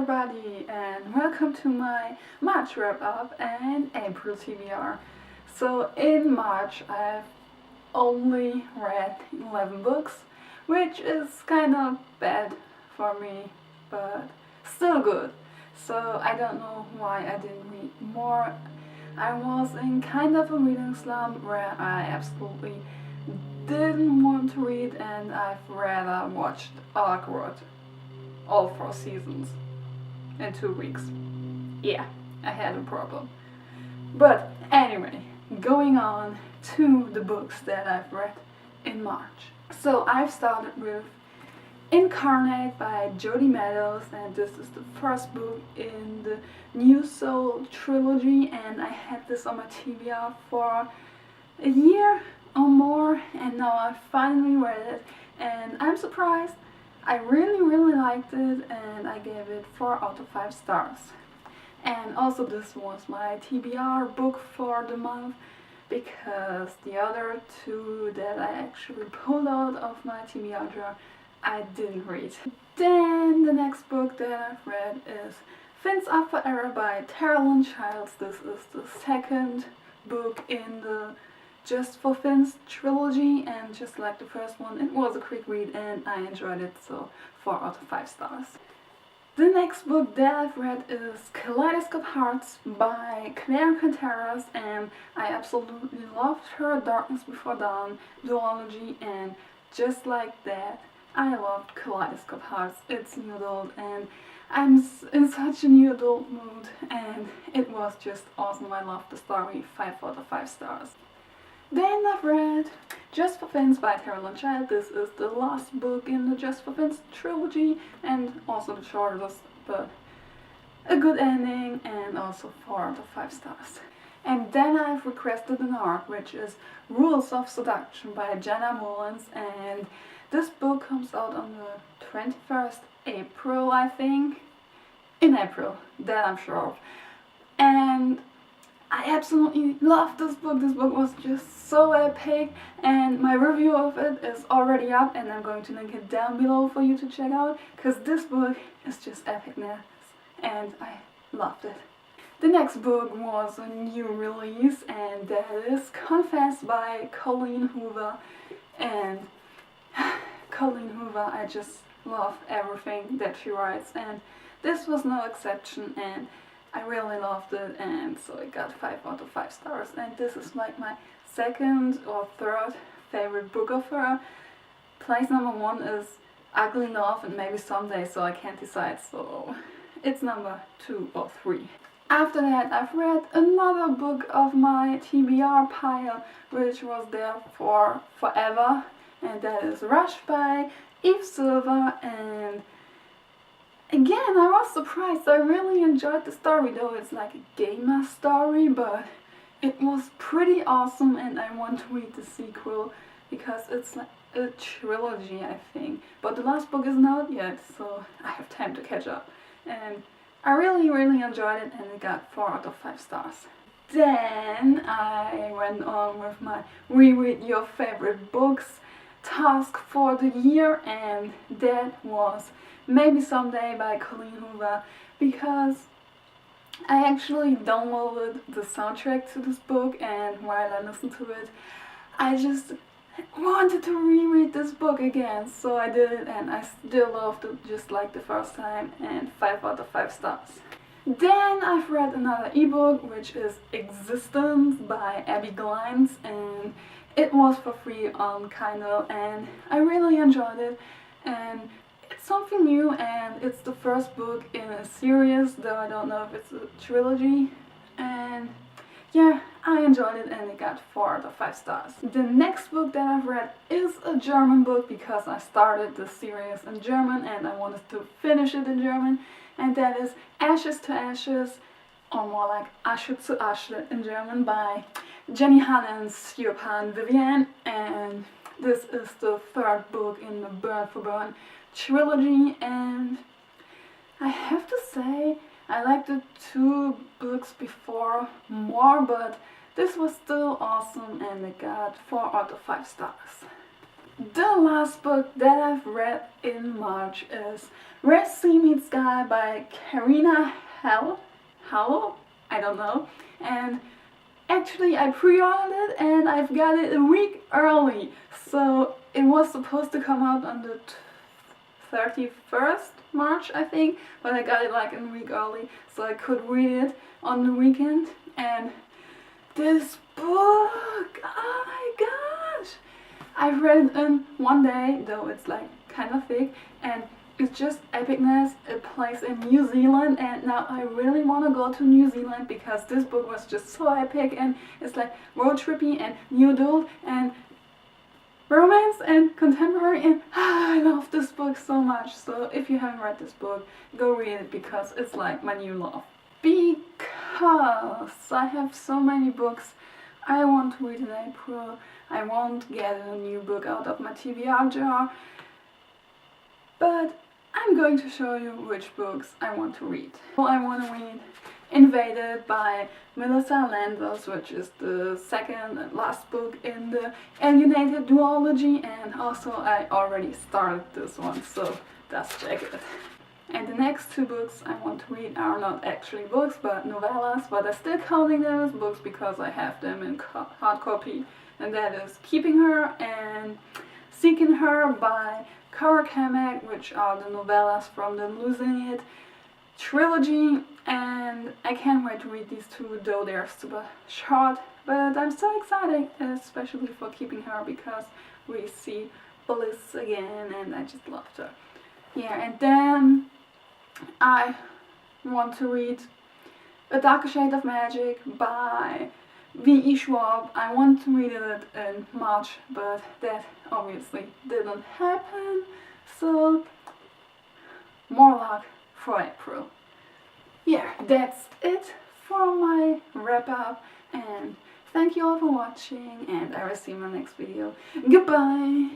everybody, and welcome to my March wrap-up and April TBR. So in March I've only read 11 books, which is kind of bad for me, but still good. So I don't know why I didn't read more. I was in kind of a reading slump where I absolutely didn't want to read, and I've rather watched Awkward all 4 seasons in 2 weeks. Yeah, I had a problem. But anyway, going on to the books that I've read in March. So I've started with Incarnate by Jodi Meadows, and this is the first book in the New Soul trilogy, and I had this on my TBR for a year or more, and now I finally read it, and I'm surprised. I really liked it, and I gave it 4 out of 5 stars. And also this was my TBR book for the month, because the other 2 that I actually pulled out of my TBR drawer I didn't read. Then the next book that I've read is Fins Up for Error by Terrell Childs. This is the second book in the Just for Fins trilogy, and just like the first one, it was a quick read and I enjoyed it, so 4 out of 5 stars. The next book that I've read is Kaleidoscope Hearts by Claire Contreras, and I absolutely loved her Darkness Before Dawn duology, and just like that, I loved Kaleidoscope Hearts. It's new adult, and I'm in such a new adult mood, and it was just awesome. I loved the story, 5 out of 5 stars. Then I've read Just for Fins by Terrell Child. This is the last book in the Just for Fins trilogy, and also the shortest, but a good ending, and also 4 out of 5 stars. And then I've requested an art, which is Rules of Seduction by Jenna Mullins, and this book comes out on the 21st April, I think. In April, that I'm sure of. And I absolutely loved this book. This book was just so epic, and my review of it is already up, and I'm going to link it down below for you to check out, because this book is just epicness, and I loved it. The next book was a new release, and that is Confess by Colleen Hoover. And Colleen Hoover, I just love everything that she writes, and this was no exception, and I really loved it, and so it got 5 out of 5 stars, and this is like my second or third favorite book of her. Place number 1 is Ugly Love and Maybe Someday, so I can't decide, so it's number 2 or 3. After that, I've read another book of my TBR pile, which was there for forever, and that is Rush by Eve Silver. And again, I was surprised. I really enjoyed the story, though it's like a gamer story, but it was pretty awesome, and I want to read the sequel because it's like a trilogy, I think. But the last book isn't out yet, so I have time to catch up. And I really enjoyed it, and it got 4 out of 5 stars. Then I went on with my reread your favorite books task for the year, and that was Maybe Someday by Colleen Hoover, because I actually downloaded the soundtrack to this book, and while I listened to it, I just wanted to reread this book again, so I did it, and I still loved it just like the first time, and 5 out of 5 stars. Then I've read another ebook, which is Existence by Abby Glines, and it was for free on Kindle, and I really enjoyed it, and it's something new, and it's the first book in a series, though I don't know if it's a trilogy, and yeah, I enjoyed it, and it got 4 out of 5 stars. The next book that I've read is a German book, because I started the series in German and I wanted to finish it in German, and that is Ashes to Ashes, or more like Asche zu Asche in German, by Jenny Han and Siobhan Vivian, and this is the 3rd book in the Burn for Burn trilogy, and I have to say I liked the 2 books before more, but this was still awesome, and it got 4 out of 5 stars. the last book that I've read in March is Where Sea Meets Sky by Karina Howell? I don't know. And actually I pre-ordered it and I've got it a week early. So it was supposed to come out on the 31st March, I think, but I got it like a week early so I could read it on the weekend. And this book, oh my gosh! I've read it in one day, though it's like kind of thick, and it's just epicness. It plays in New Zealand, and now I really want to go to New Zealand because this book was just so epic, and it's like road trippy and new adult and romance and contemporary, and I love this book so much. So if you haven't read this book, go read it because it's like my new love. Because I have so many books I want to read in April. I won't get a new book out of my TBR jar, but I'm going to show you which books I want to read. Well, I want to read Invaded by Melissa Landos, which is the second and last book in the Alienated duology, and also I already started this one, so let's check it. And the next two books I want to read are not actually books but novellas, but I'm still counting them as books because I have them in hard copy, and that is Keeping Her and Seeking Her by Kara Kamek, which are the novellas from the Losing It trilogy, and I can't wait to read these two, though they're super short, but I'm so excited, especially for Keeping Her, because we see Bliss again and I just loved her. Yeah, and then I want to read A Darker Shade of Magic by V.E. Schwab. I want to read it in March, but that obviously didn't happen, so more luck for April. Yeah, that's it for my wrap up, and thank you all for watching, and I will see you in my next video. Goodbye!